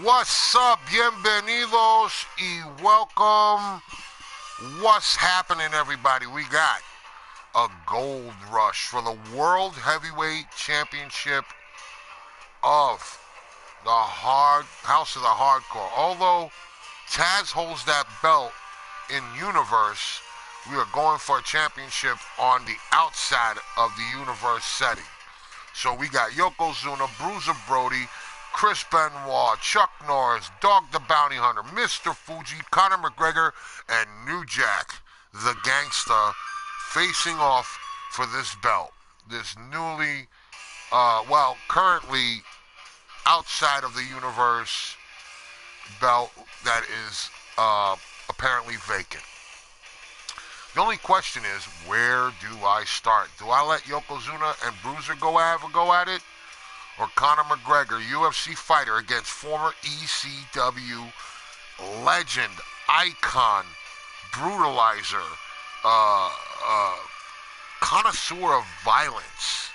What's up? Bienvenidos y welcome. What's happening, everybody? We got a gold rush for the World Heavyweight Championship of the House of the Hardcore. Although Taz holds that belt in Universe, we are going for a championship on the outside of the Universe setting. So we got Yokozuna, Bruiser Brody, Chris Benoit, Chuck Norris, Dog the Bounty Hunter, Mr. Fuji, Conor McGregor, and New Jack, the Gangsta, facing off for this belt. This newly, currently outside of the Universe belt that is apparently vacant. The only question is, where do I start? Do I let Yokozuna and Bruiser have a go at it? Or Conor McGregor, UFC fighter against former ECW legend, icon, brutalizer, connoisseur of violence,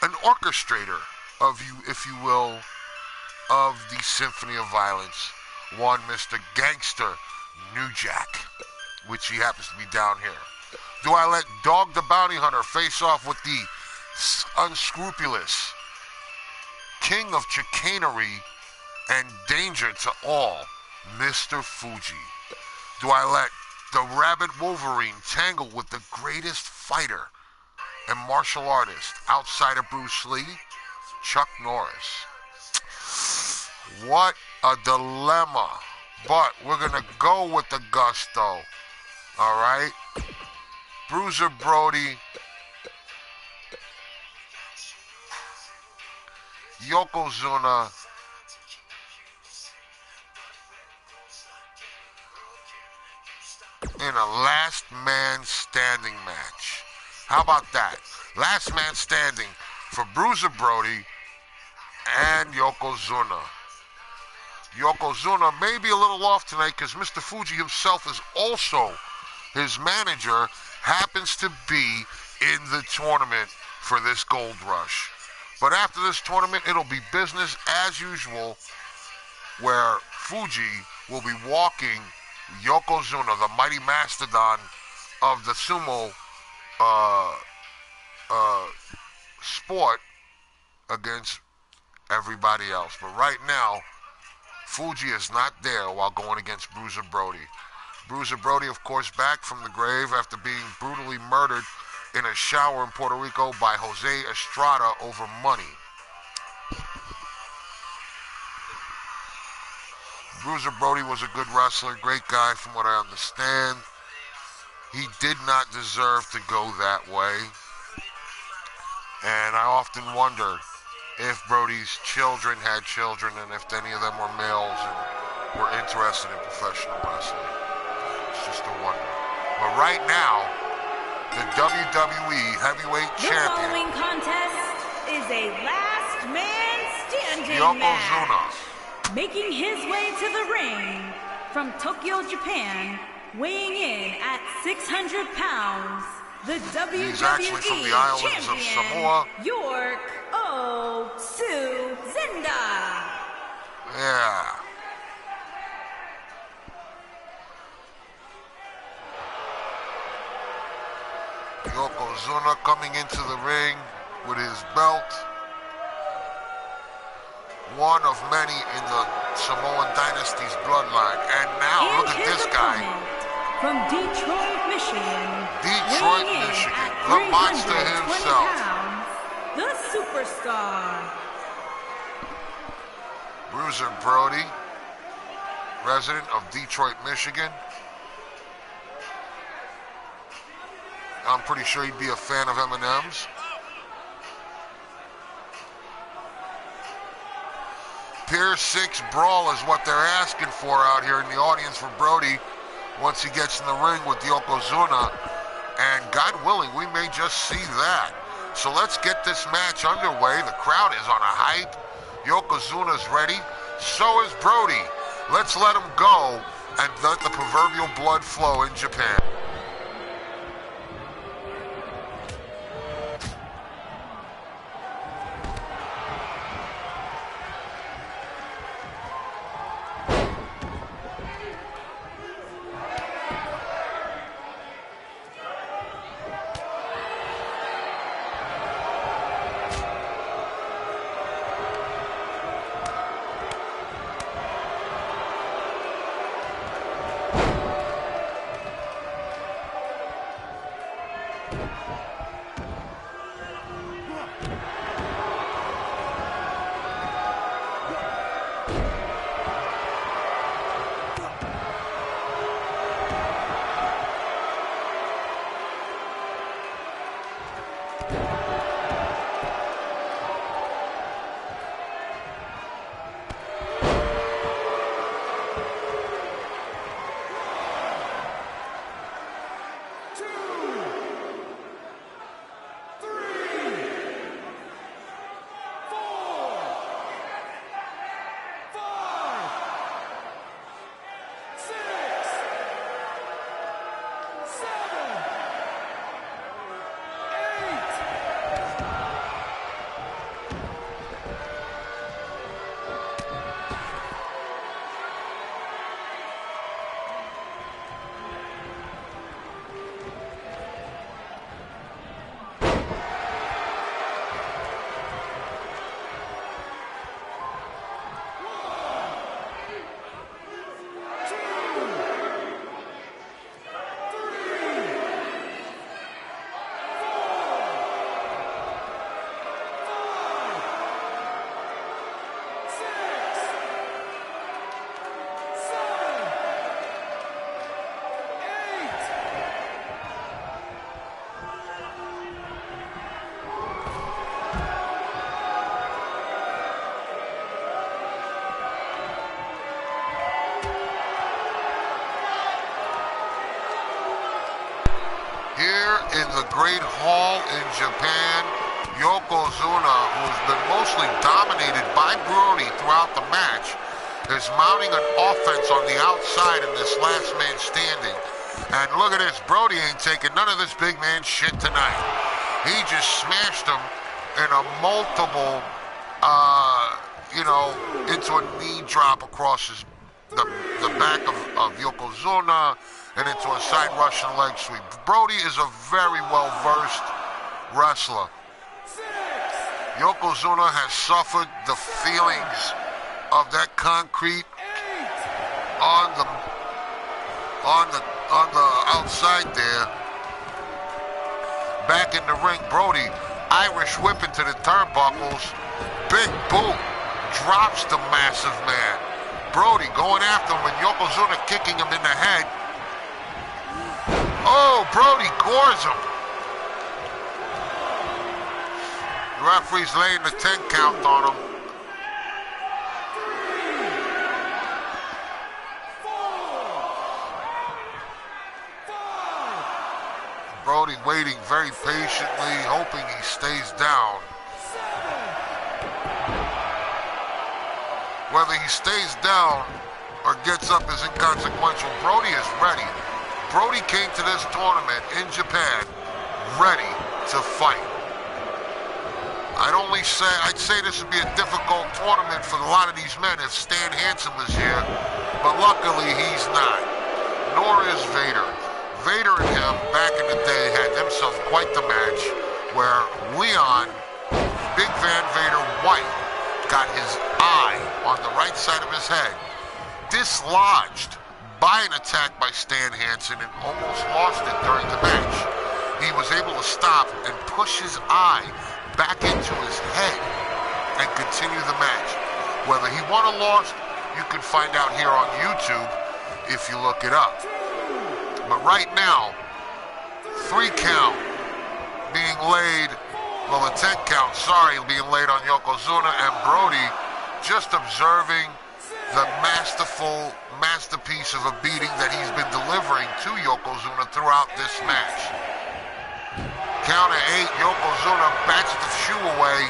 an orchestrator of if you will, of the symphony of violence, one Mr. Gangster, New Jack, which he happens to be down here. Do I let Dog the Bounty Hunter face off with the unscrupulous king of chicanery and danger to all, Mr. Fuji? Do I let the Rabid Wolverine tangle with the greatest fighter and martial artist outside of Bruce Lee, Chuck Norris? What a dilemma. But we're going to go with the gusto. All right? Bruiser Brody, Yokozuna, in a last man standing match. How about that? Last man standing for Bruiser Brody and Yokozuna. Yokozuna may be a little off tonight because Mr. Fuji himself is also, his manager happens to be in the tournament for this gold rush. But after this tournament, it'll be business as usual, where Fuji will be walking Yokozuna, the mighty mastodon of the sumo sport, against everybody else. But right now, Fuji is not there while going against Bruiser Brody. Bruiser Brody, of course, back from the grave after being brutally murdered in a shower in Puerto Rico by Jose Estrada over money. Bruiser Brody was a good wrestler, great guy from what I understand. He did not deserve to go that way. And I often wonder if Brody's children had children and if any of them were males and were interested in professional wrestling. It's just a wonder. But right now, the WWE Heavyweight Champion. The following contest is a last man standing Yokozuna. match. Making his way to the ring from Tokyo, Japan, weighing in at 600 pounds, the WWE He's actually from the islands champion, of Samoa. York Zinda. Yeah. Yokozuna coming into the ring with his belt. One of many in the Samoan dynasty's bloodline. And now, look at this guy. From Detroit, Michigan. Detroit, Michigan. The monster himself. Pounds, the superstar. Bruiser Brody, resident of Detroit, Michigan. I'm pretty sure he'd be a fan of M&M's. Pier 6 brawl is what they're asking for out here in the audience for Brody once he gets in the ring with Yokozuna. And God willing, we may just see that. So let's get this match underway. The crowd is on a hype. Yokozuna's ready. So is Brody. Let's let him go and let the proverbial blood flow in Japan. Great Hall in Japan. Yokozuna, who's been mostly dominated by Brody throughout the match, is mounting an offense on the outside in this last man standing. And look at this, Brody ain't taking none of this big man shit tonight. He just smashed him in a multiple, into a knee drop across the back of Yokozuna and into a side Russian leg sweep. Brody is a very well-versed wrestler. Yokozuna has suffered the feelings of that concrete on the outside there. Back in the ring, Brody Irish whip into the turnbuckles. Big boot drops the massive man. Brody going after him and Yokozuna kicking him in the head. Oh, Brody gores him. The referee's laying the 10 count on him. Brody waiting very patiently, hoping he stays down. Whether he stays down or gets up is inconsequential. Brody is ready. Brody came to this tournament in Japan ready to fight. I'd say this would be a difficult tournament for a lot of these men if Stan Hansen was here, but luckily he's not. Nor is Vader. Vader and him, back in the day, had themselves quite the match where Leon, Big Van Vader White, got his eye on the right side of his head dislodged by an attack by Stan Hansen and almost lost it during the match. He was able to stop and push his eye back into his head and continue the match. Whether he won or lost, you can find out here on YouTube if you look it up. But right now, 3 count being laid, well, a 10 count, being laid on Yokozuna, and Brody just observing the masterpiece of a beating that he's been delivering to Yokozuna throughout this match. Count of 8, Yokozuna bats the shoe away,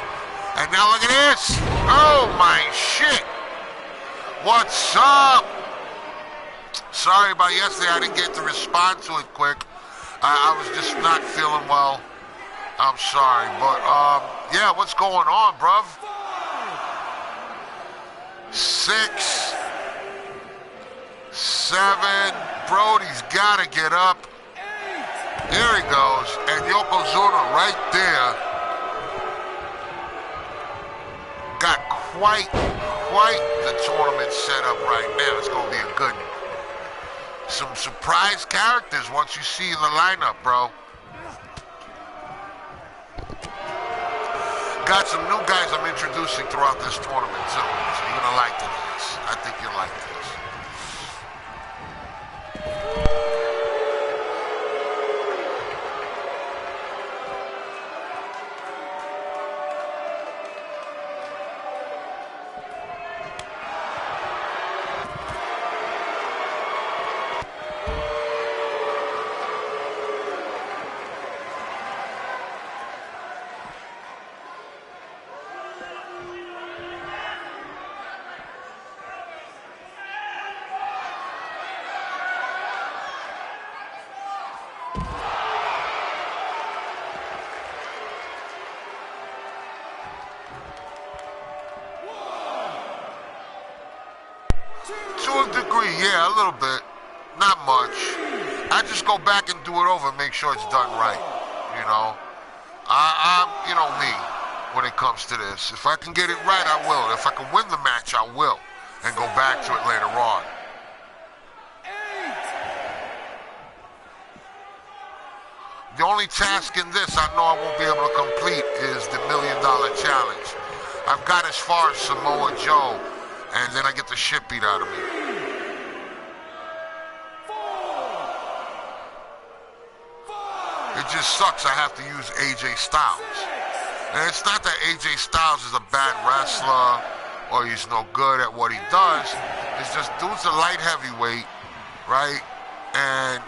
and now look at this! Oh my shit! What's up? Sorry about yesterday, I didn't get to respond to it quick. I was just not feeling well. I'm sorry, but yeah, what's going on, bruv? 6, 7, Brody's gotta get up. Here he goes, and Yokozuna right there got quite the tournament set up right now. It's gonna be a good one. Some surprise characters once you see the lineup, bro. Got some new guys I'm introducing throughout this tournament too, so you're gonna like this. I think you'll like this. To a degree, yeah, a little bit. Not much. I just go back and do it over and make sure it's done right, you know. I'm, you know me, when it comes to this. If I can get it right, I will. If I can win the match, I will. And go back to it later on. The only task in this I know I won't be able to complete is the $1 Million Challenge. I've got as far as Samoa Joe, and then I get the shit beat out of me. It just sucks I have to use AJ Styles. And it's not that AJ Styles is a bad wrestler or he's no good at what he does. It's just dude's a light heavyweight, right? And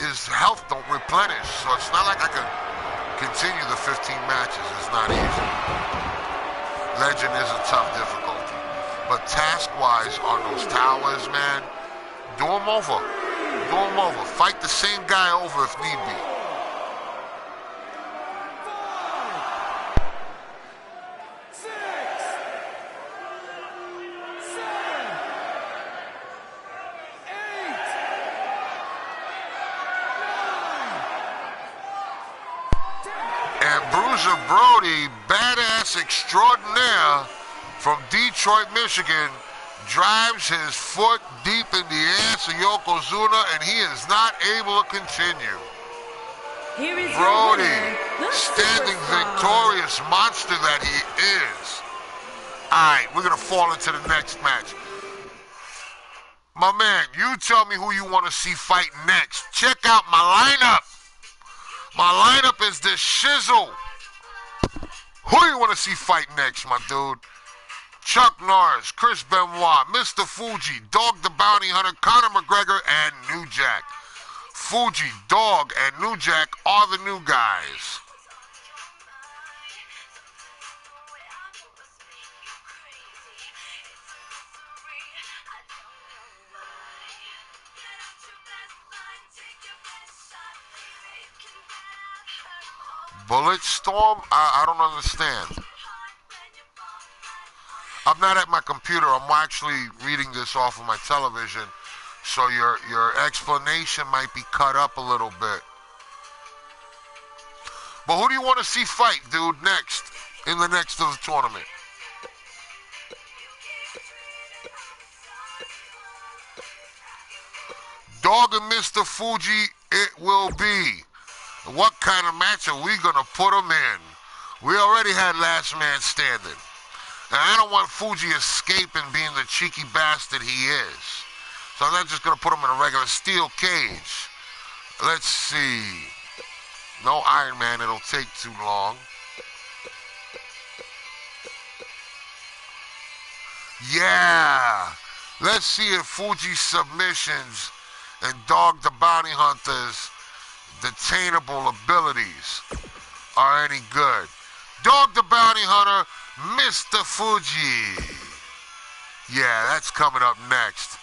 his health don't replenish. So it's not like I can continue the 15 matches. It's not easy. Legend is a tough difficulty. But task-wise on those towers, man, do them over. Do them over. Fight the same guy over if need be. Bruiser Brody, badass extraordinaire from Detroit, Michigan, drives his foot deep in the ass of Yokozuna, and he is not able to continue. Here is Brody, your winner, standing Superstar. victorious monster that he is. All right, we're going to fall into the next match. My man, you tell me who you want to see fight next. Check out my lineup. My lineup is the shizzle. Who do you want to see fight next, my dude? Chuck Norris, Chris Benoit, Mr. Fuji, Dog the Bounty Hunter, Conor McGregor, and New Jack. Fuji, Dog, and New Jack are the new guys. Bulletstorm? I don't understand. I'm not at my computer. I'm actually reading this off of my television, so your explanation might be cut up a little bit. But who do you want to see fight, dude, next, in the next of the tournament? Dog and Mr. Fuji, it will be. What kind of match are we going to put them in? We already had last man standing. And I don't want Fuji escaping being the cheeky bastard he is. So I'm not just going to put him in a regular steel cage. Let's see. No Iron Man, it'll take too long. Yeah. Let's see if Fuji's submissions and Dog the Bounty Hunter's detainable abilities are any good. Dog the Bounty Hunter, Mr. Fuji. Yeah, that's coming up next.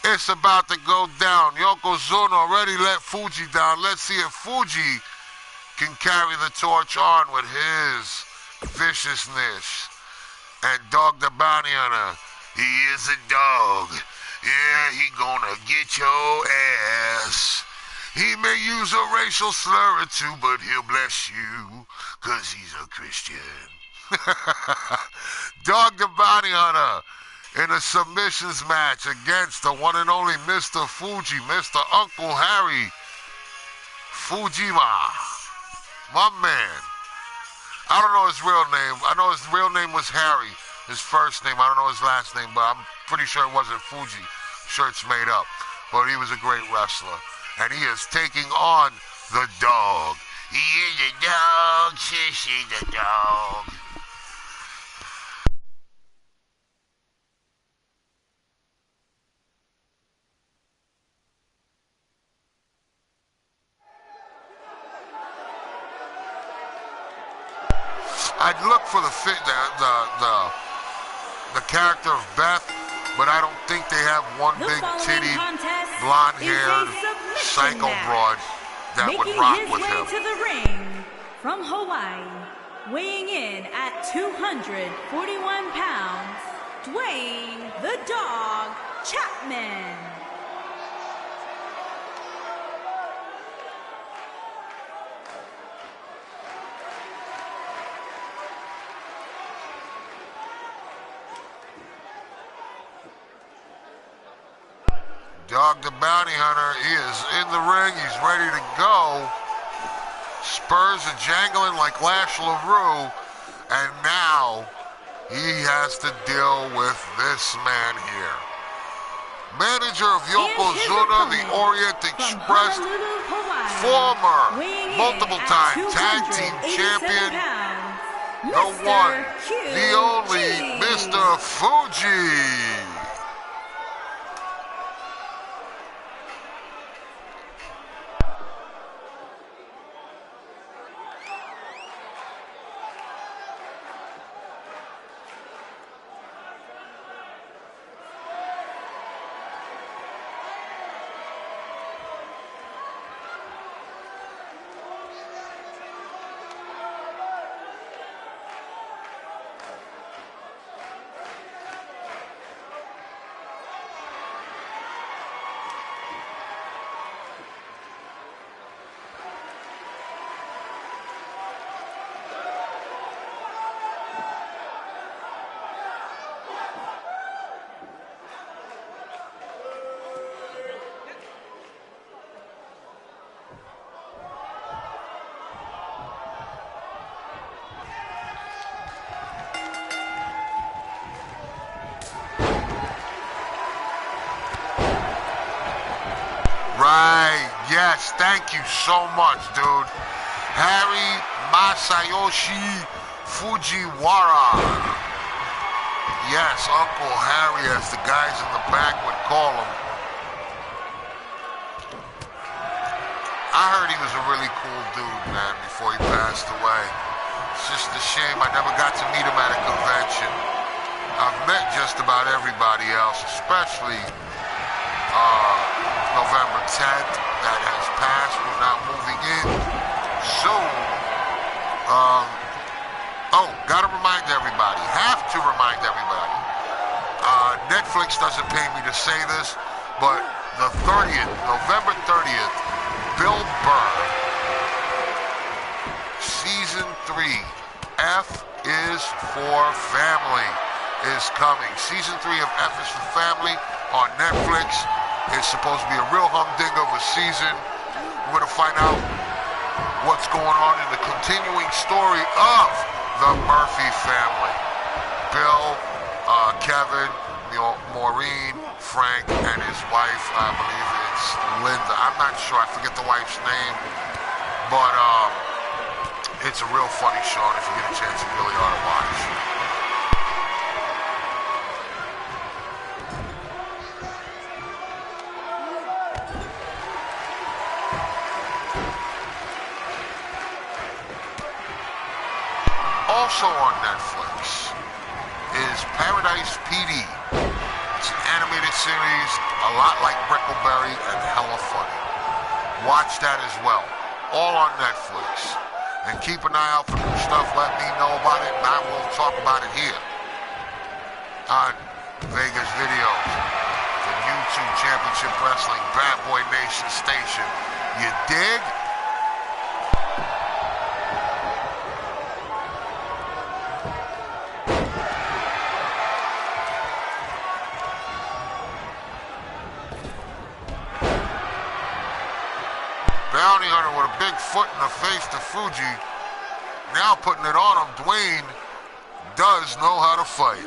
It's about to go down. Yokozuna already let Fuji down. Let's see if Fuji can carry the torch on with his viciousness. And Dog the Bounty Hunter, he is a dog. Yeah, he gonna get your ass. He may use a racial slur or two, but he'll bless you, 'cause he's a Christian. Dog the Bounty Hunter in a submissions match against the one and only Mr. Fuji, Mr. Uncle Harry Fujima. My man. I don't know his real name. I know his real name was Harry, his first name. I don't know his last name, but I'm pretty sure it wasn't Fuji. I'm sure it's made up. But he was a great wrestler. And he is taking on the dog. He is a dog, sissy the dog. I'd look for the character of Beth, but I don't think they have one big titty, blonde-haired psycho broad that would rock with him. Making his way to the ring from Hawaii, weighing in at 241 pounds, Dwayne the Dog Chapman. Dog the Bounty Hunter, he is in the ring. He's ready to go. Spurs are jangling like Lash LaRue. And now he has to deal with this man here. Manager of Yokozuna, the Orient Express, former multiple-time tag team champion, the one, the only Mr. Fuji. Yes, thank you so much, dude. Harry Masayoshi Fujiwara. Yes, Uncle Harry, as the guys in the back would call him. I heard he was a really cool dude, man, before he passed away. It's just a shame I never got to meet him at a convention. I've met just about everybody else, especially November 10th that has passed. We're now moving in soon. Gotta remind everybody, have to remind everybody. Netflix doesn't pay me to say this, but the 30th, November 30th, Bill Burr, Season 3, F is for Family, is coming. Season 3 of F is for Family on Netflix. It's supposed to be a real humdinger of a season. We're going to find out what's going on in the continuing story of the Murphy family. Bill, Kevin, Maureen, Frank, and his wife, I believe it's Linda. I'm not sure, I forget the wife's name. But it's a real funny show, and if you get a chance, you really ought to watch. Also on Netflix is Paradise PD. It's an animated series, a lot like Brickleberry and hella funny. Watch that as well. All on Netflix. And keep an eye out for new stuff. Let me know about it, and I will talk about it here on Vegas Videos, the YouTube Championship Wrestling Bad Boy Nation station. You dig? Bounty Hunter with a big foot in the face to Fuji. Now putting it on him. Dwayne does know how to fight.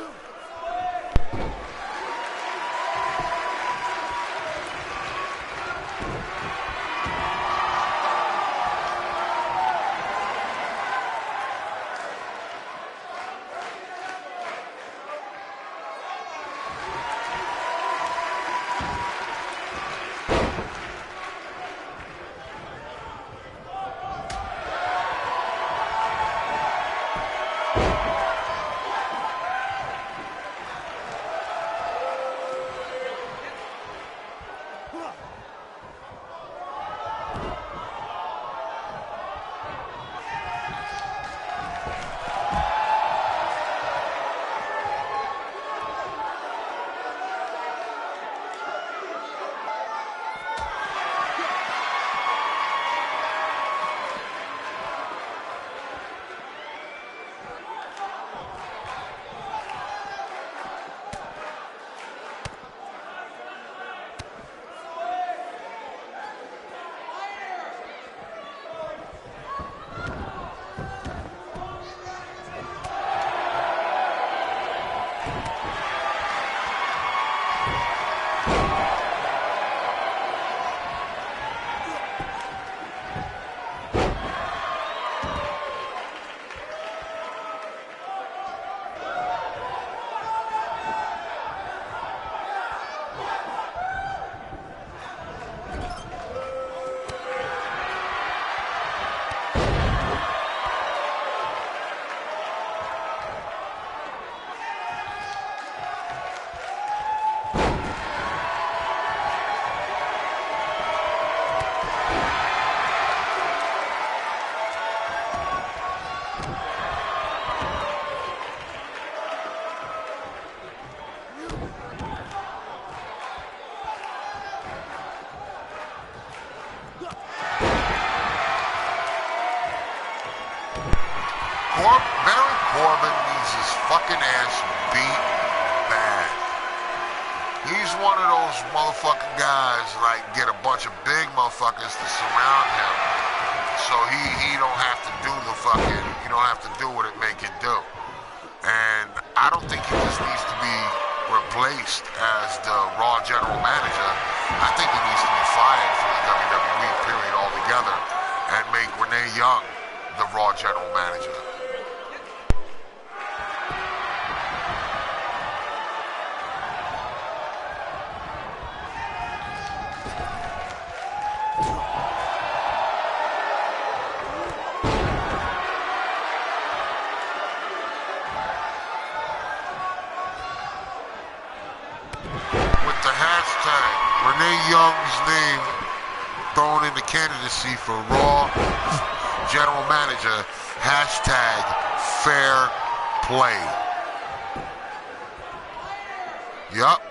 Baron Corbin needs his fucking ass beat bad. He's one of those motherfucking guys, like, get a bunch of big motherfuckers to surround him. So he don't have to do the fucking, he don't have to do what it make it do. And I don't think he just needs to be replaced as the Raw general manager. I think he needs to be fired from the WWE, period, altogether, and make Renee Young the Raw general manager. With the hashtag Renee Young's name thrown in the candidacy for Raw general manager, hashtag fair play. Yup.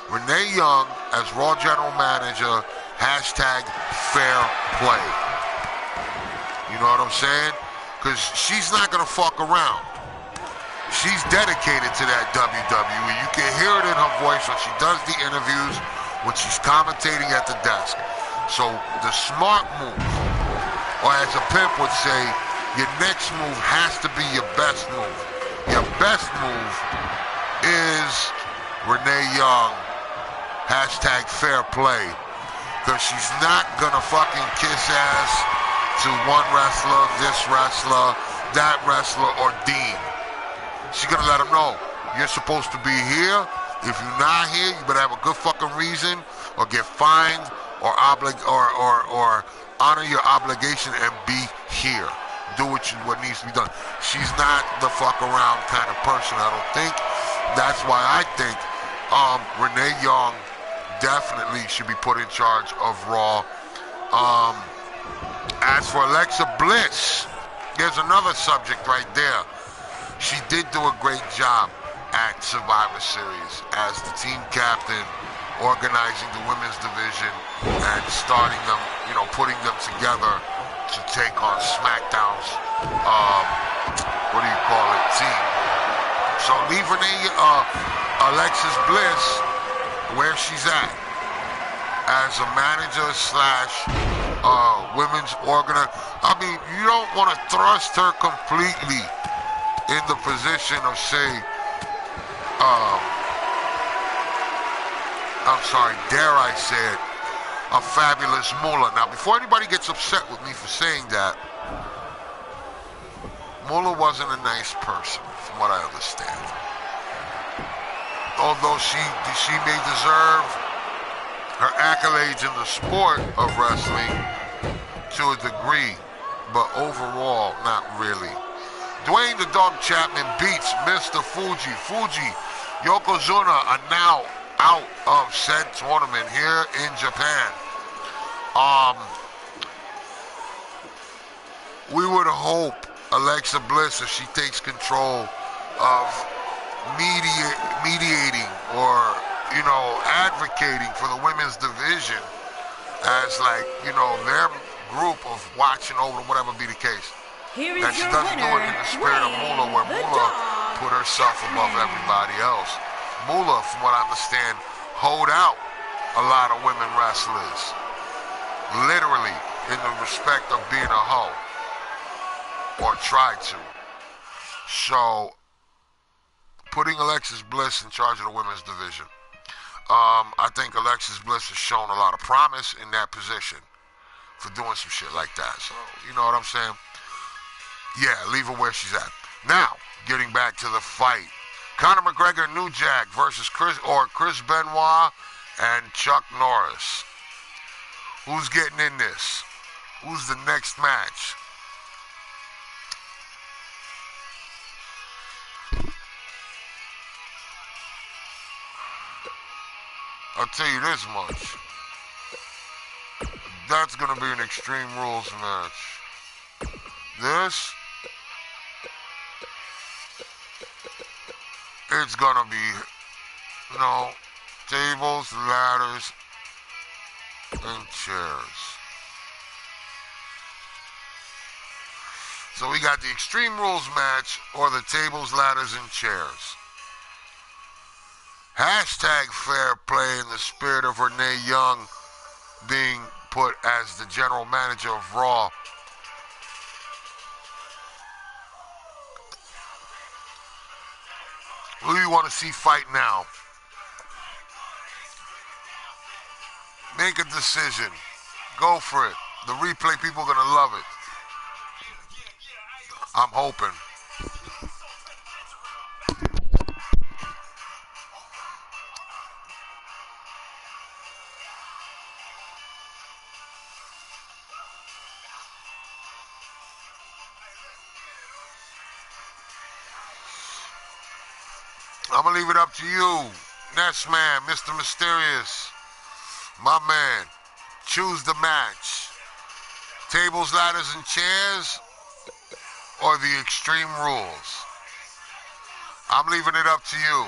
Renee Young as Raw general manager, hashtag fair play. You know what I'm saying? Because she's not going to fuck around. She's dedicated to that WWE. You can hear it in her voice when she does the interviews, when she's commentating at the desk. So the smart move, or as a pimp would say, your next move has to be your best move. Your best move is Renee Young, hashtag fair play. Because she's not gonna fucking kiss ass to one wrestler, this wrestler, that wrestler, or Dean. She's gonna let him know, you're supposed to be here. If you're not here, you better have a good fucking reason, or get fined, or honor your obligation and be here. Do what needs to be done. She's not the fuck around kind of person, I don't think. That's why I think Renee Young definitely should be put in charge of Raw. As for Alexa Bliss, there's another subject right there. She did do a great job at Survivor Series as the team captain, organizing the women's division and starting them, putting them together to take on SmackDown's, team. So leave Alexis Bliss where she's at as a manager / women's organizer. I mean, you don't want to thrust her completely in the position of, say, dare I say it, a fabulous Moolah. Now, before anybody gets upset with me for saying that, Moolah wasn't a nice person, from what I understand. Although she may deserve her accolades in the sport of wrestling to a degree, but overall, not really. Dwayne the Dog Chapman beats Mr. Fuji. Yokozuna are now out of said tournament here in Japan. We would hope Alexa Bliss, if she takes control of mediating or, advocating for the women's division as their group of watching over, whatever be the case. That she doesn't do it in the spirit of Moolah, where Moolah put herself above everybody else. Moolah, from what I understand, hoed out a lot of women wrestlers, literally, in the respect of being a hoe, or tried to. So, putting Alexis Bliss in charge of the women's division, I think Alexis Bliss has shown a lot of promise in that position for doing some shit like that. So, you know what I'm saying? Yeah, leave her where she's at. Now, getting back to the fight. Conor McGregor, New Jack versus Chris Benoit and Chuck Norris. Who's getting in this? Who's the next match? I'll tell you this much. That's going to be an Extreme Rules match. This, it's going to be, tables, ladders, and chairs. So we got the Extreme Rules match or the tables, ladders, and chairs. Hashtag fair play in the spirit of Renee Young being put as the general manager of Raw. Who do you want to see fight now? Make a decision. Go for it. The replay people are going to love it. I'm hoping. I'm going to leave it up to you. Next man, Mr. Mysterious. My man. Choose the match. Tables, ladders, and chairs, or the Extreme Rules? I'm leaving it up to you.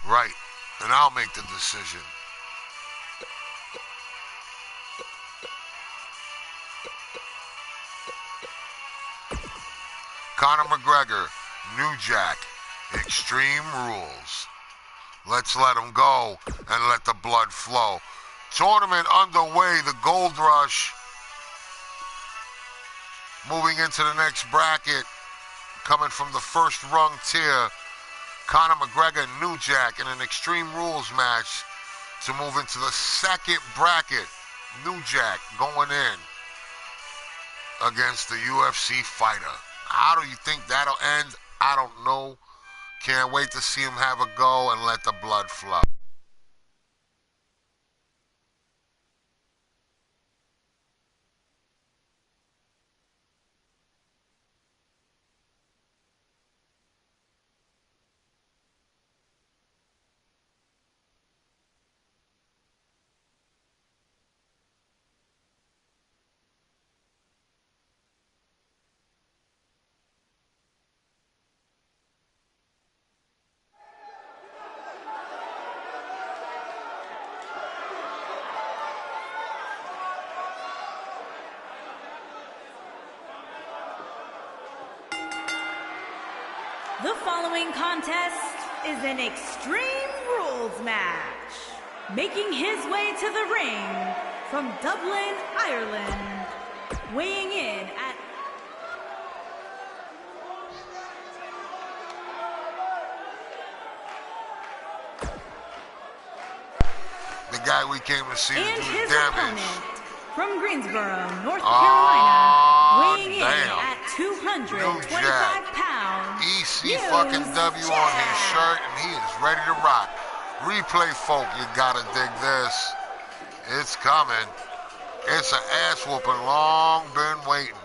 Right, and I'll make the decision. Conor McGregor, New Jack, Extreme Rules. Let's let him go and let the blood flow. Tournament underway, the Gold Rush. Moving into the next bracket, coming from the first rung tier, Conor McGregor and New Jack in an Extreme Rules match to move into the second bracket. New Jack going in against the UFC fighter. How do you think that'll end? I don't know. Can't wait to see him have a go and let the blood flow. The following contest is an Extreme Rules match. Making his way to the ring from Dublin, Ireland, weighing in at The guy we came to see and do his damage. opponent from Greensboro, North Carolina, weighing in damn. at 225 pounds. EC fucking W on his shirt, and he is ready to rock. Replay folk, you gotta dig this. It's coming. It's an ass whooping, long been waiting.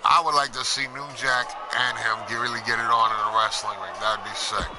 I would like to see New Jack and him really get it on in the wrestling ring. That'd be sick.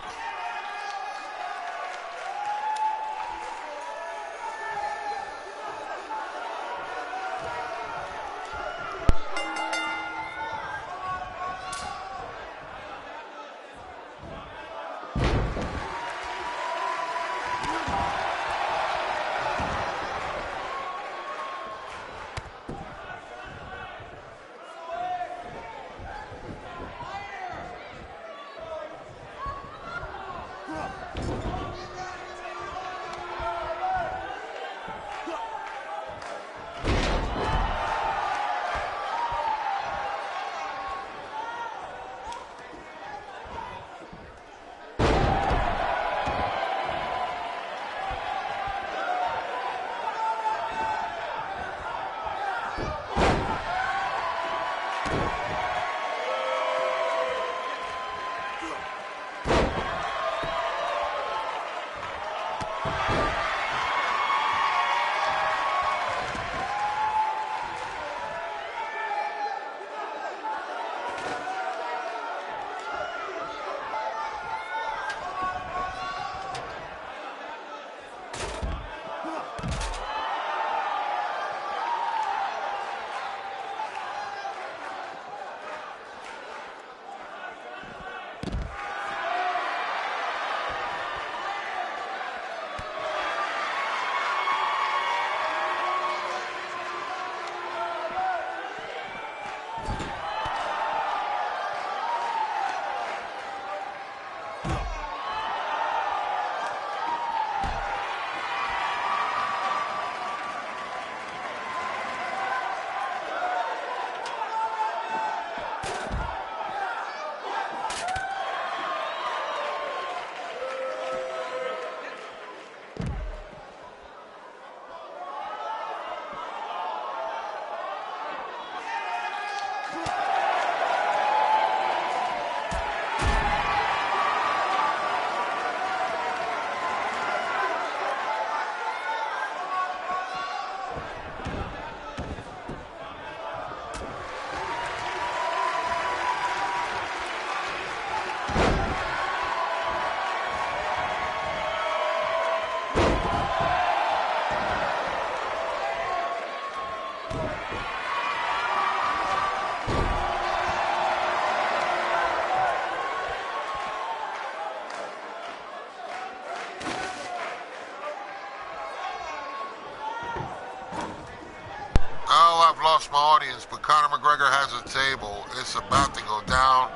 I've lost my audience, but Conor McGregor has a table. It's about to go down.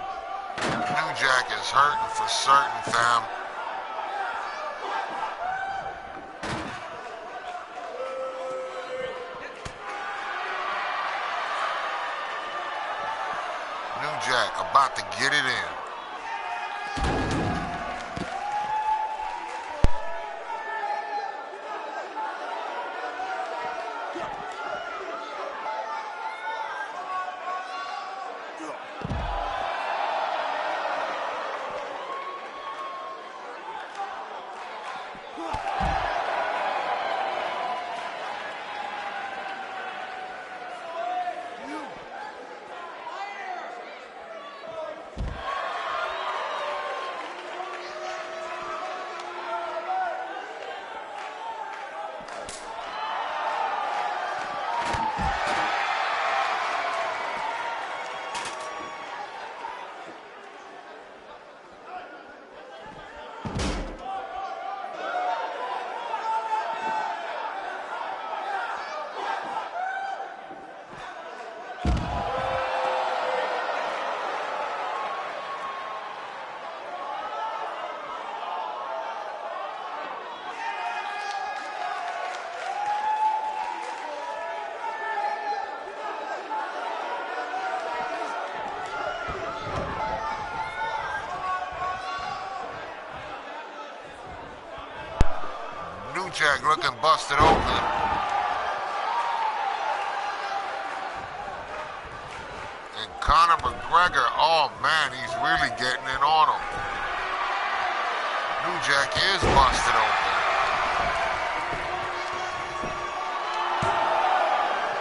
New Jack is hurting for certain, fam. New Jack about to get it in. New Jack looking busted open. And Conor McGregor, oh man, he's really getting in on him. New Jack is busted open.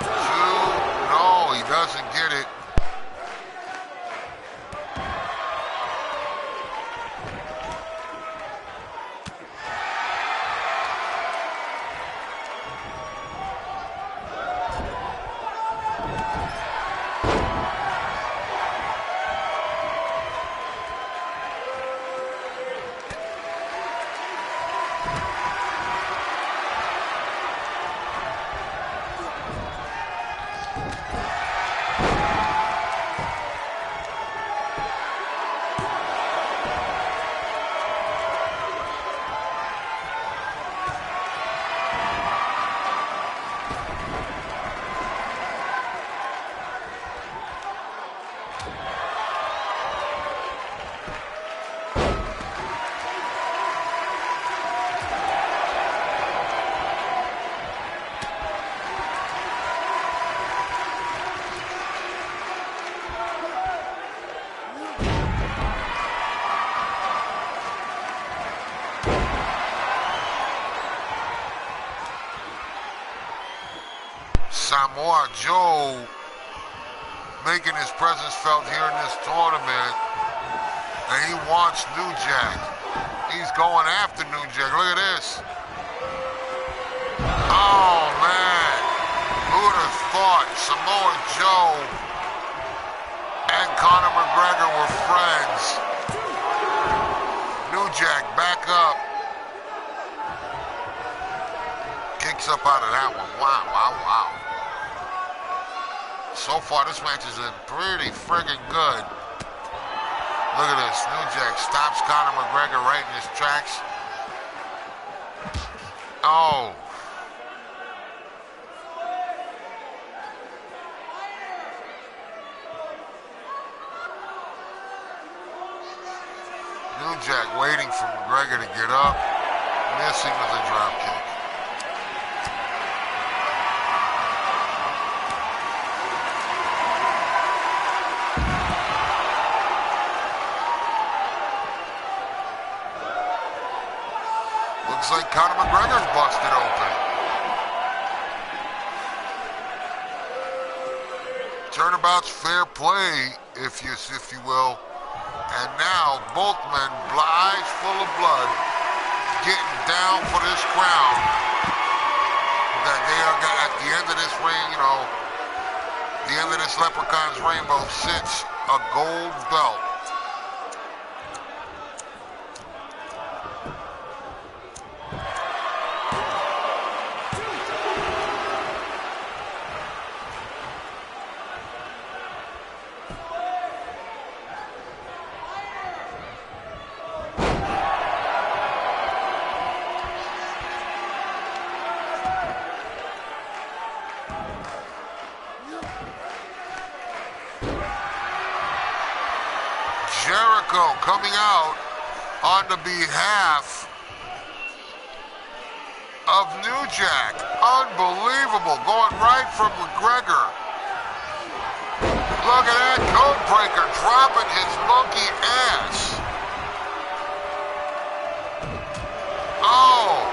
Two, no, he doesn't get it. Samoa Joe making his presence felt here in this tournament, and he wants New Jack. He's going after New Jack. Look at this. Oh man, who would have thought Samoa Joe and Conor McGregor were friends? New Jack back up. Kicks up out of that one. Wow, wow, wow. So far, this match has been pretty friggin' good. Look at this. New Jack stops Conor McGregor right in his tracks. Oh. New Jack waiting for McGregor to get up. Missing with a drop kick. Looks like Conor McGregor's busted open. Turnabout's fair play, if you will. And now both men, eyes full of blood, getting down for this crown. That they are at the end of this ring, you know, the end of this Leprechaun's rainbow sits a gold belt. coming out on the behalf of New Jack. Unbelievable, going right from McGregor. Look at that code breaker dropping his monkey ass. Oh,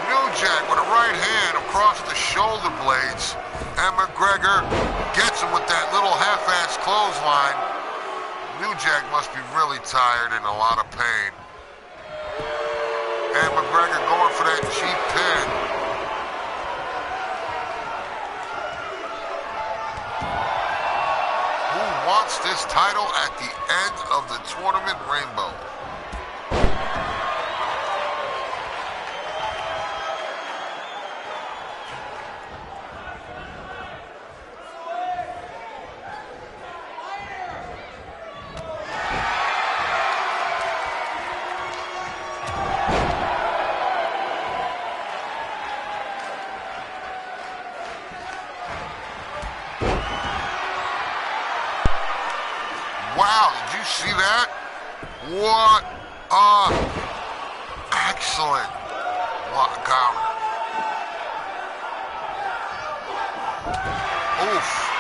New Jack with a right hand across the shoulder blades, and McGregor gets him with that little half-ass clothesline. New Jack must be really tired and a lot of pain. And McGregor going for that cheap pin. Who wants this title at the end of the tournament, Rainbow? Wow, did you see that? What a excellent counter. Oof.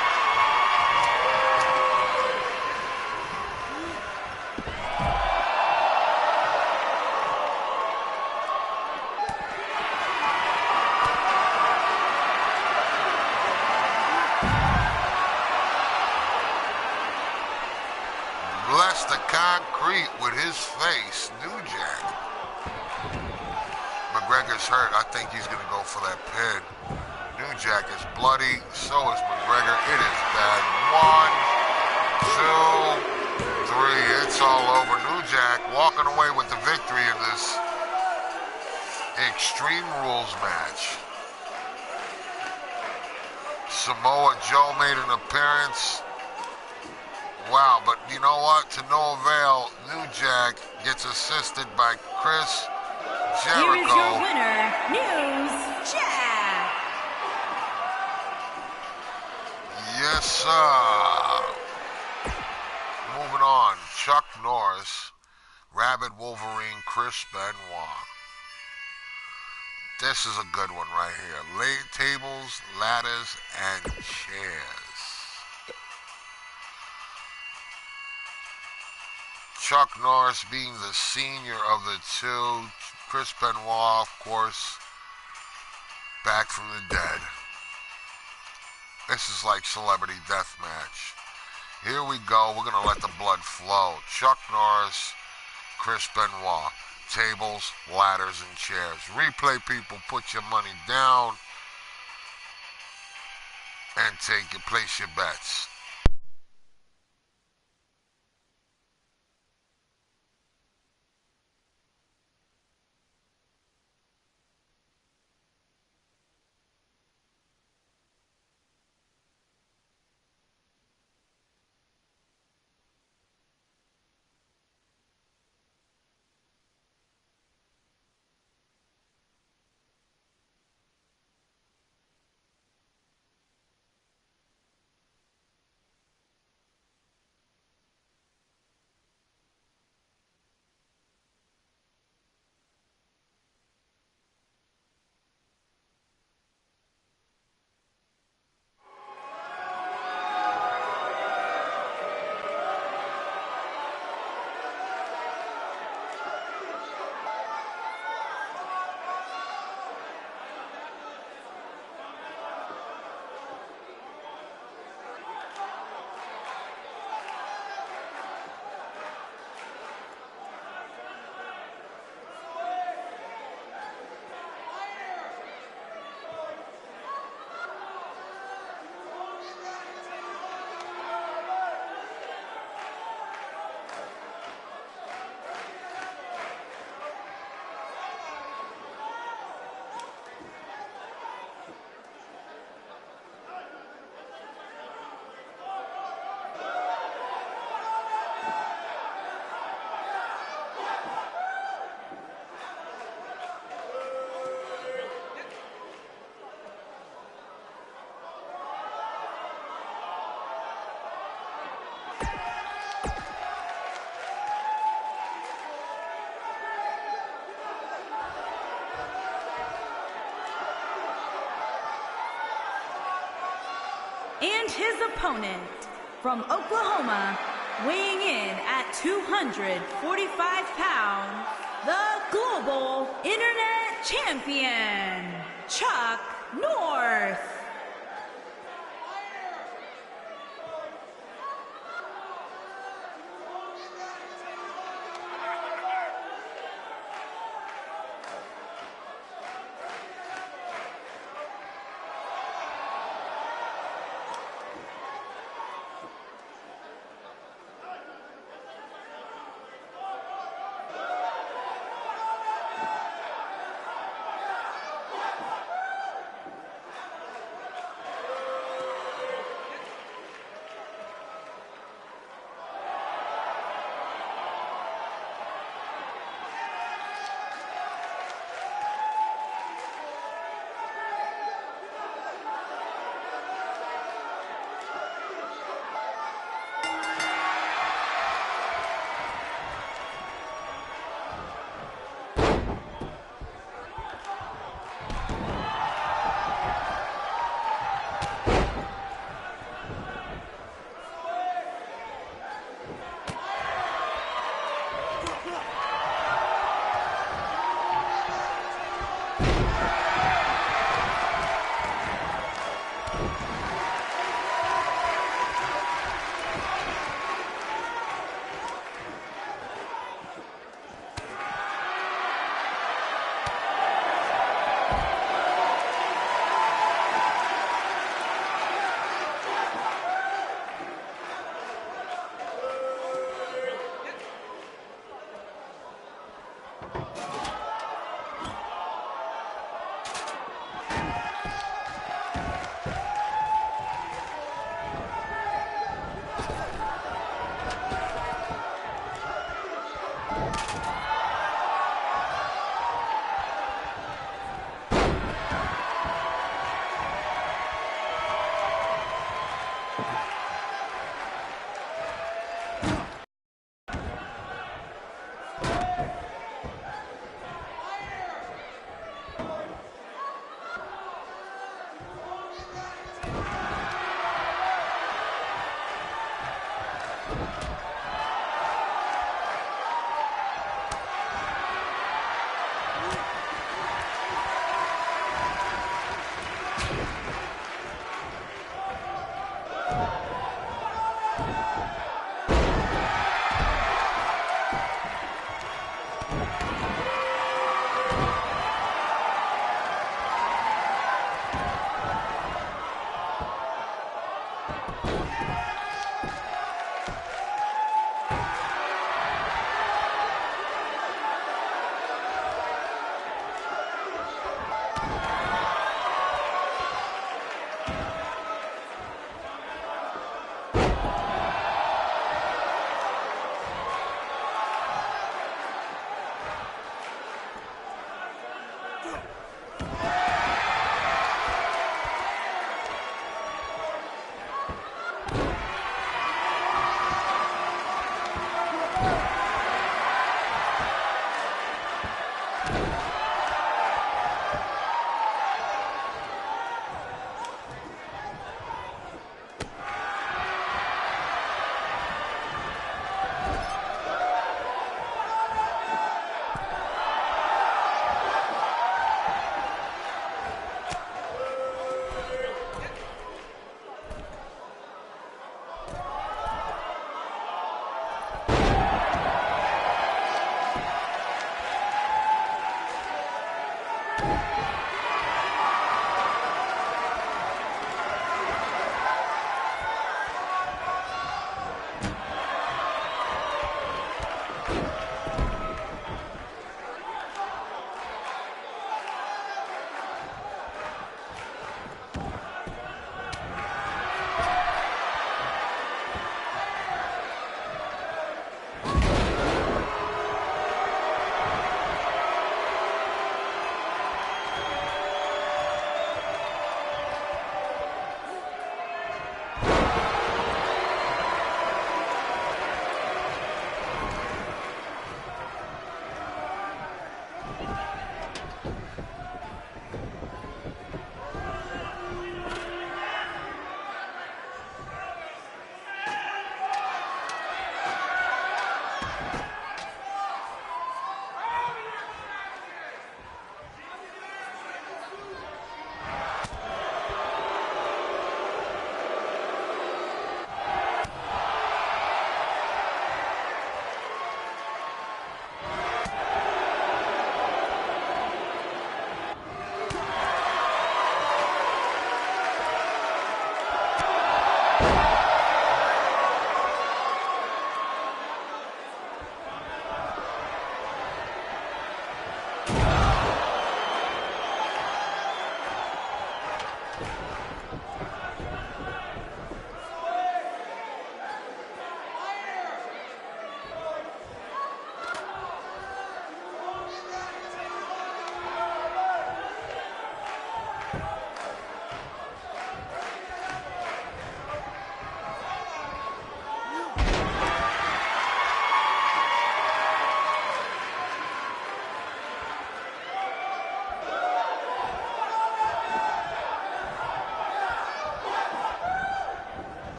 Bless the concrete with his face, New Jack. McGregor's hurt. I think he's going to go for that pin. New Jack is bloody. So is McGregor. It is bad. 1, 2, 3. It's all over. New Jack walking away with the victory in this Extreme Rules match. Samoa Joe made an appearance. Wow, but you know what? To no avail, New Jack gets assisted by Chris Jericho. Here is your winner, New Jack. Yes, sir. Moving on, Chuck Norris, Rabid Wolverine, Chris Benoit. This is a good one right here. Late tables, ladders, and chairs. Chuck Norris being the senior of the two. Chris Benoit, of course, back from the dead. This is like celebrity deathmatch. Here we go. We're going to let the blood flow. Chuck Norris, Chris Benoit. Tables, ladders, and chairs. Replay people, put your money down and place your bets. his opponent from Oklahoma, weighing in at 245 pounds, the Global Internet Champion, Chuck North.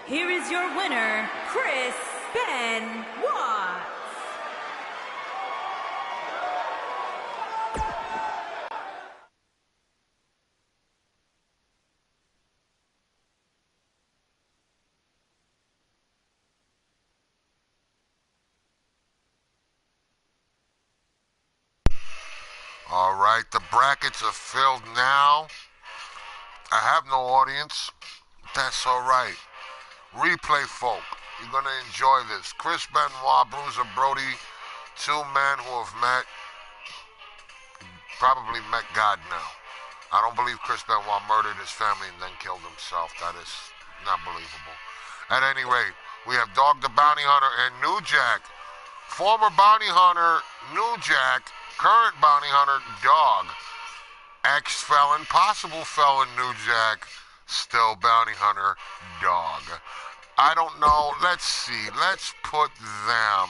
Here is your winner, Chris Benoit. All right, the brackets are filled now. I have no audience. That's all right. Replay folk, you're going to enjoy this. Chris Benoit, Bruiser Brody, two men who have probably met God now. I don't believe Chris Benoit murdered his family and then killed himself. That is not believable. At any rate, we have Dog the Bounty Hunter and New Jack. Former Bounty Hunter, New Jack. Current Bounty Hunter, Dog. Ex-felon, possible felon, New Jack. Still Bounty Hunter, Dog. I don't know. Let's see. Let's put them.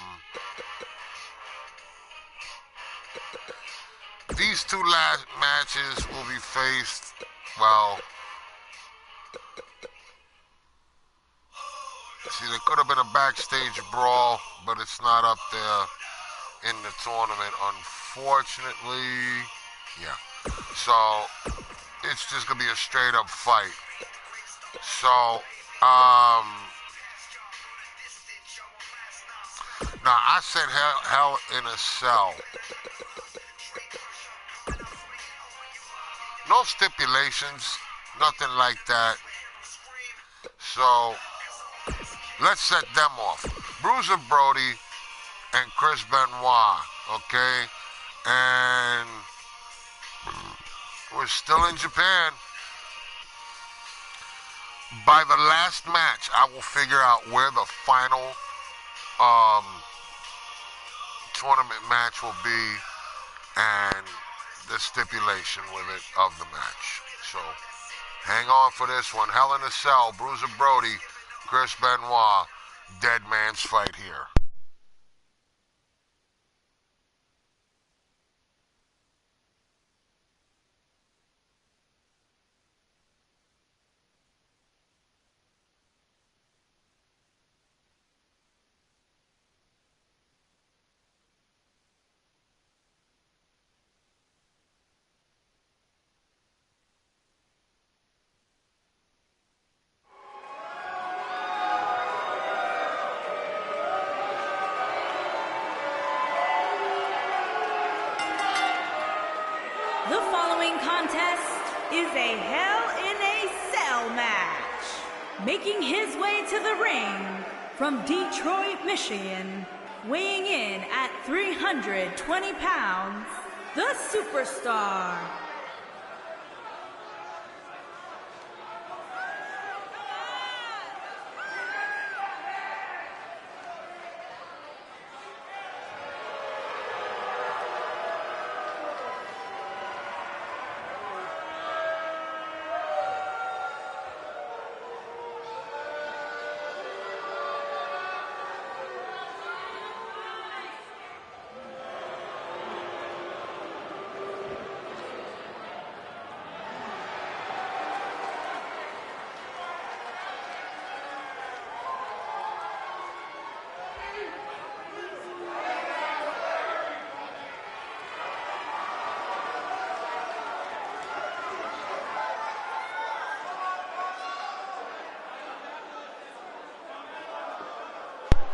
These two last matches will be faced, well, see, there could have been a backstage brawl, but it's not up there in the tournament, unfortunately. Yeah. So, it's just going to be a straight up fight. So, now I said hell in a cell. No stipulations, nothing like that. So, let's set them off. Bruiser Brody and Chris Benoit, okay? And we're still in Japan. By the last match, I will figure out where the final tournament match will be and the stipulation with it of the match. So, hang on for this one. Hell in a Cell, Bruiser Brody, Chris Benoit, Dead Man's Fight here. The following contest is a Hell in a Cell match. Making his way to the ring from Detroit, Michigan, weighing in at 320 pounds, the Superstar.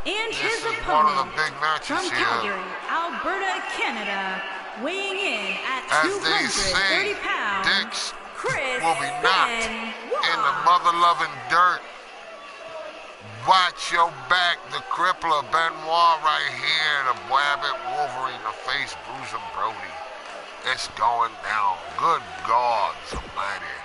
And his opponent one of the big matches from here. Calgary, Alberta, Canada, weighing in at 230 pounds, Dicks Chris will be knocked Benoit. in the mother-loving dirt. Watch your back, the crippler Benoit right here, the Wabbit Wolverine, the face bruiser Brody. It's going down. Good God almighty.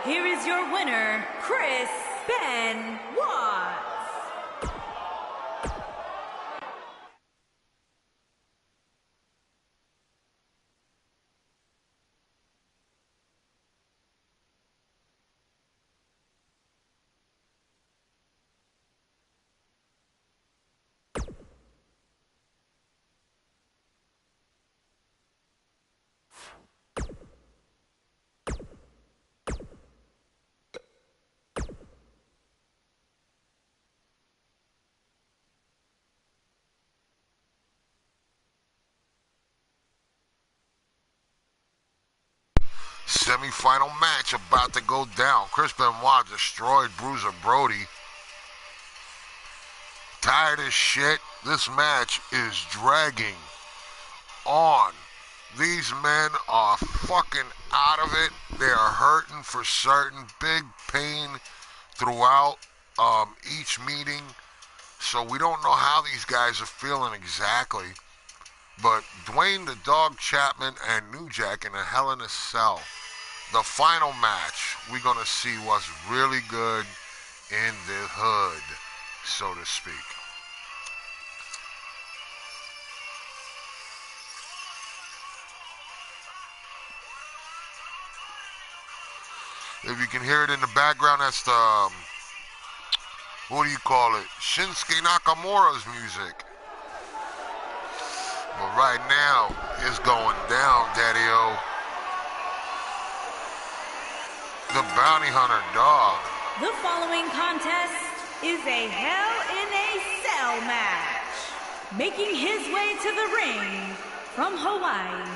Here is your winner, Chris Benoit. Semi-final match about to go down. Chris Benoit destroyed Bruiser Brody. Tired as shit. This match is dragging on. These men are fucking out of it. They are hurting for certain. Big pain throughout each meeting. So we don't know how these guys are feeling exactly. But Dwayne the Dog Chapman and New Jack in a Hell in a Cell. The final match, we're going to see what's really good in the hood, so to speak. If you can hear it in the background, that's the, what do you call it? Shinsuke Nakamura's music. But right now, it's going down, Daddy-O. The Bounty Hunter Dog. The following contest is a Hell in a Cell match. Making his way to the ring from Hawaii,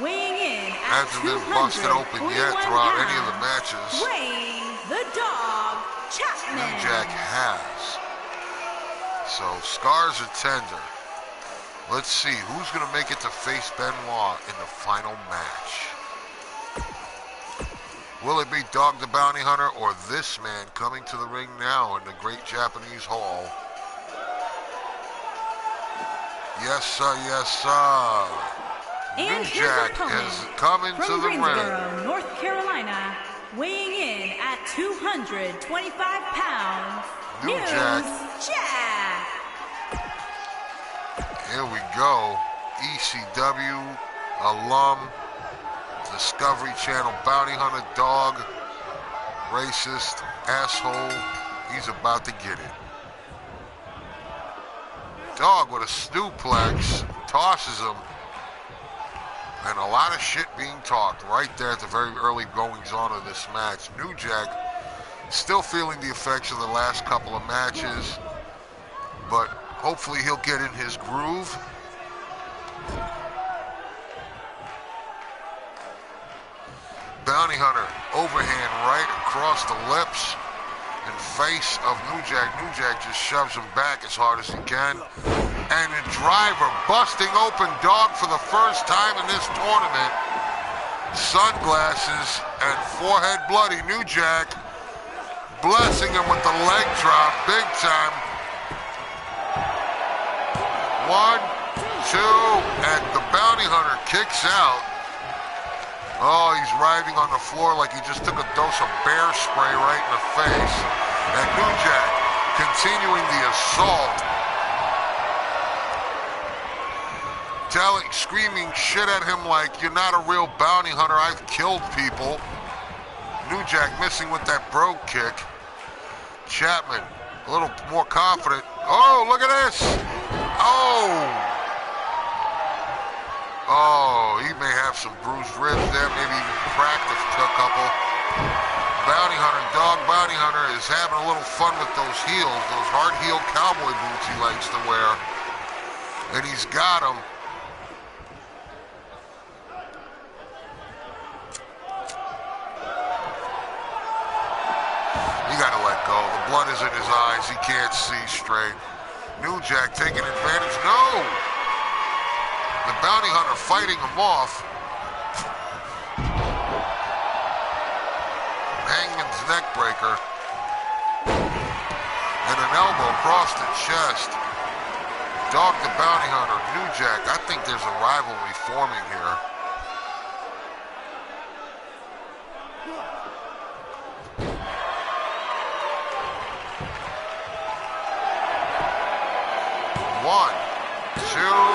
weighing in at Hasn't been busted open yet throughout any of the matches. Dwayne the Dog Chapman. New Jack has. So scars are tender. Let's see who's going to make it to face Benoit in the final match. Will it be Dog the Bounty Hunter or this man coming to the ring now in the Great Japanese Hall? Yes, sir, yes, sir. And New Jack is coming to the ring. From North Carolina, weighing in at 225 pounds, New Jack. Here we go. ECW alum. Discovery Channel Bounty Hunter Dog, racist, asshole, he's about to get it. Dog with a stuplex, tosses him, and a lot of shit being talked right there at the very early goings on of this match. New Jack still feeling the effects of the last couple of matches, but hopefully he'll get in his groove. Bounty Hunter, overhand right across the lips and face of New Jack. New Jack just shoves him back as hard as he can. And the driver busting open Dog for the first time in this tournament. Sunglasses and forehead bloody. New Jack blessing him with the leg drop big time. 1, 2, and the Bounty Hunter kicks out. Oh, he's writhing on the floor like he just took a dose of bear spray right in the face. And New Jack continuing the assault. Screaming shit at him like, you're not a real bounty hunter, I've killed people. New Jack missing with that brogue kick. Chapman, a little more confident. Oh, look at this. Oh, he may have some bruised ribs there, maybe even cracked a couple. Bounty Hunter, Dog Bounty Hunter is having a little fun with those heels, those hard heel cowboy boots he likes to wear. And he's got them. You gotta let go. The blood is in his eyes. He can't see straight. New Jack taking advantage. No! The Bounty Hunter fighting him off. Hangman's neck breaker. And an elbow across the chest. Dog the Bounty Hunter, New Jack. I think there's a rivalry forming here. One, two.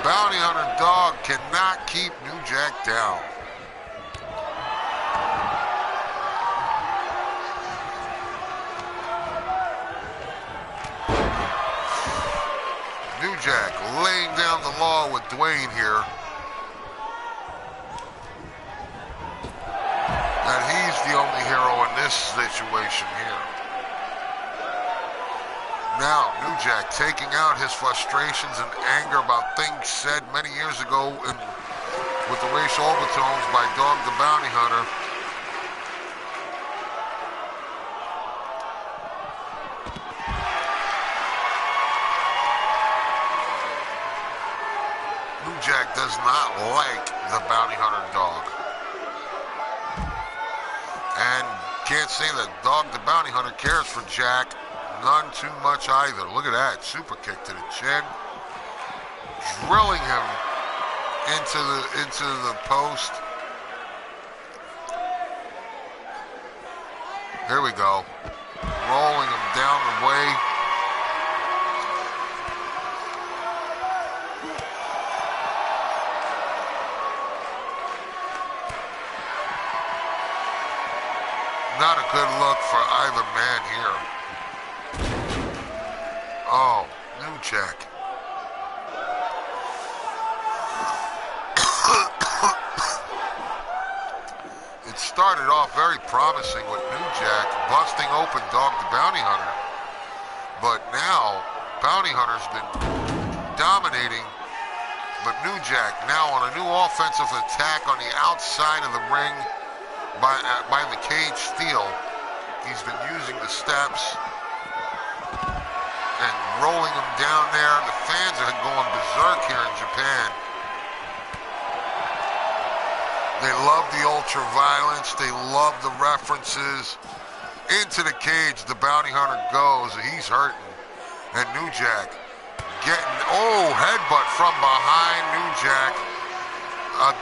Bounty Hunter Dog cannot keep New Jack down. New Jack laying down the law with Dwayne here. And he's the only hero in this situation here. Now, New Jack taking out his frustrations and anger about things said many years ago with the racial overtones by Dog the Bounty Hunter. New Jack does not like the bounty hunter dog. And can't say that Dog the Bounty Hunter cares for Jack. None too much either. Look at that. Super kick to the chin. Drilling him into the post. Here we go. Rolling him down the way. Not a good look for either man here. Oh, New Jack. It started off very promising with New Jack busting open Dog the Bounty Hunter. But now, Bounty Hunter's been dominating. But New Jack now on a new offensive attack on the outside of the ring. By the cage steel. He's been using the steps and rolling them down there. The fans are going berserk here in Japan. They love the ultra violence. They love the references. Into the cage, the bounty hunter goes. He's hurting. And New Jack getting, headbutt from behind New Jack.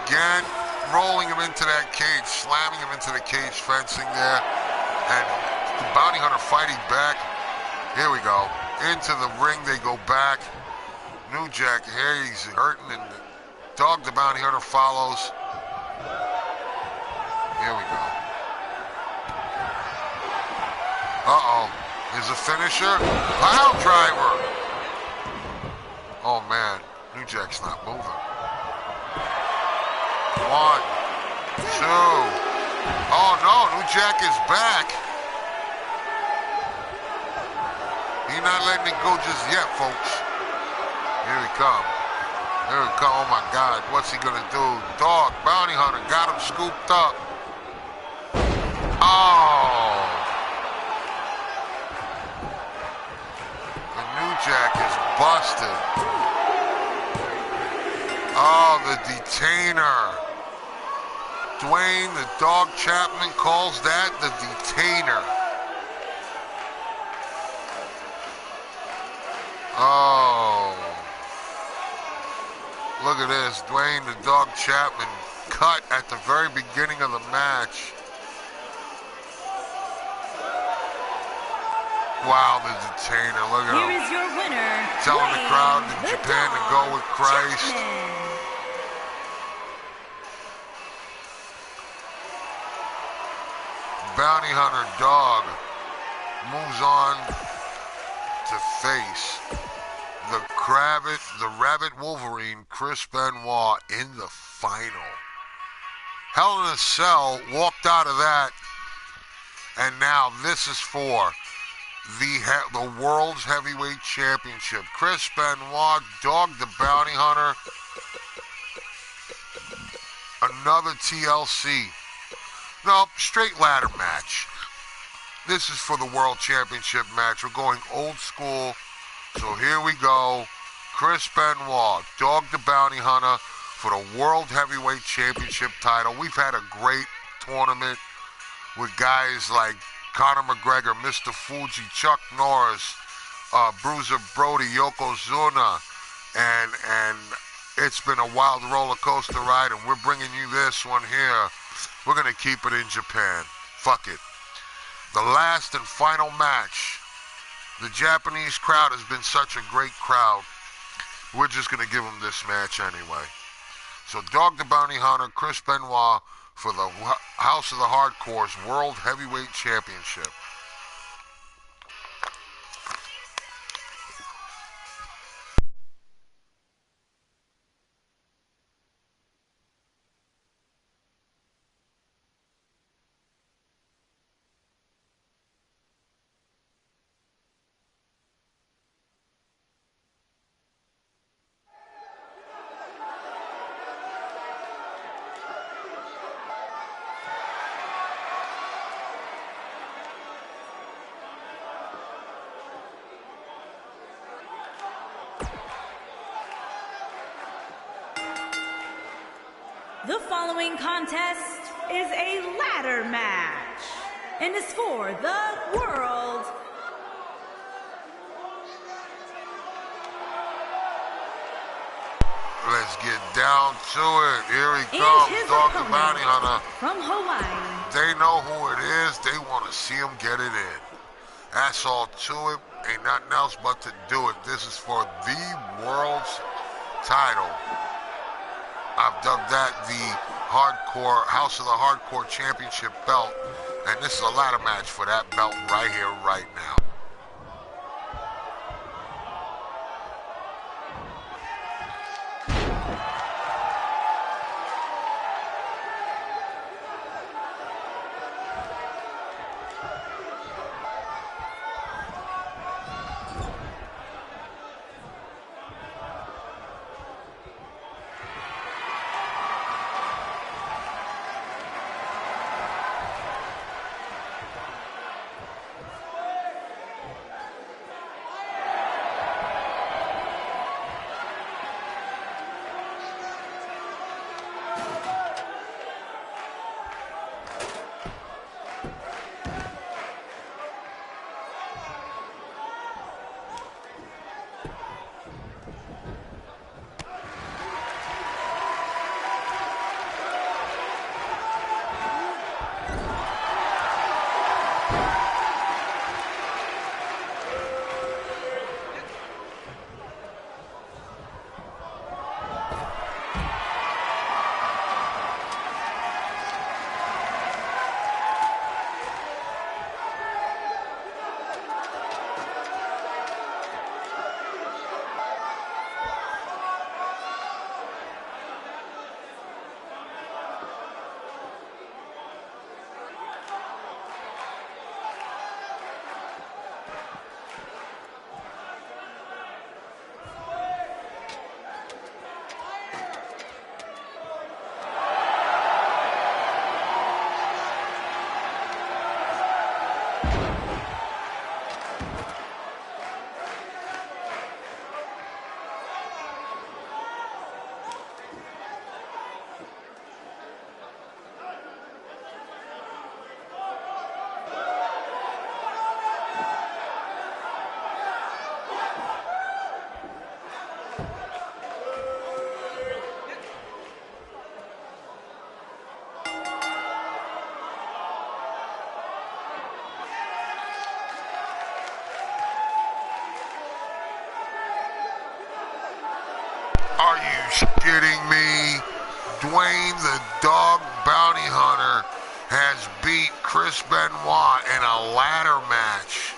Again. Rolling him into that cage, slamming him into the cage fencing there, and the bounty hunter fighting back. Here we go. Into the ring they go back. New Jack here, he's hurting, and Dog the Bounty Hunter follows. Here we go. Is a finisher. Pile driver. Oh man, New Jack's not moving. 1, 2. Oh no, New Jack is back. He's not letting it go just yet, folks. Here we come. Here we come. Oh my God, what's he gonna do? Dog, bounty hunter, got him scooped up. Oh. The New Jack is busted. Oh, the detainer. Dwayne, the Dog Chapman, calls that the detainer. Oh. Look at this. Dwayne, the Dog Chapman, cut at the very beginning of the match. Wow, the detainer. Look at him. Here is your winner, telling the crowd in Japan to go with Christ. Chapman. Bounty Hunter Dog moves on to face the Rabbit Wolverine, Chris Benoit, in the final. Hell in a Cell walked out of that, and now this is for the World's Heavyweight Championship. Chris Benoit, Dog the Bounty Hunter, another TLC. No, straight ladder match. This is for the World Championship match. We're going old school. So here we go. Chris Benoit, Dog the Bounty Hunter for the World Heavyweight Championship title. We've had a great tournament with guys like Conor McGregor, Mr. Fuji, Chuck Norris, Bruiser Brody, Yokozuna, and it's been a wild roller coaster ride, and we're bringing you this one here. We're going to keep it in Japan. Fuck it. The last and final match. The Japanese crowd has been such a great crowd. We're just going to give them this match anyway. So Dog the Bounty Hunter, Chris Benoit for the House of the Hardcore's World Heavyweight Championship. The following contest is a ladder match and is for the world. Let's get down to it. Here he comes, Dog the Bounty Hunter. From Hawaii. They know who it is. They want to see him get it in. That's all to it. Ain't nothing else but to do it. This is for the world's title. I've dubbed that the Hardcore House of the Hardcore Championship belt. And this is a ladder match for that belt right here, right now. Are you kidding me? Dwayne the Dog Bounty Hunter has beat Chris Benoit in a ladder match.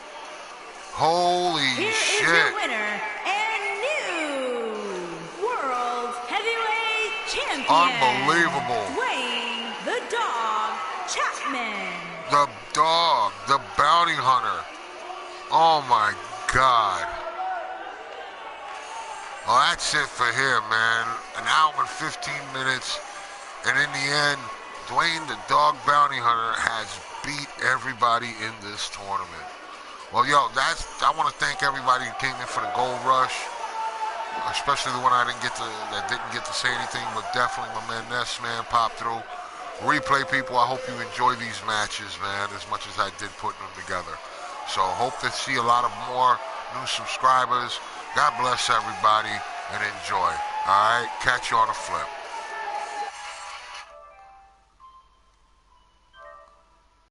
Holy shit. Here is your winner and new World Heavyweight Champion. Unbelievable. Dwayne the Dog Chapman. The Dog, the Bounty Hunter. Oh my God. Well, that's it for him, man. An hour and 15 minutes. And in the end, Dwayne the Dog Bounty Hunter has beat everybody in this tournament. Well, yo, I want to thank everybody who came in for the Gold Rush. Especially the one that didn't get to say anything, but definitely my man Ness, man, popped through. Replay people, I hope you enjoy these matches, man, as much as I did putting them together. So hope to see a lot of more new subscribers. God bless everybody and enjoy. All right, catch you on the flip.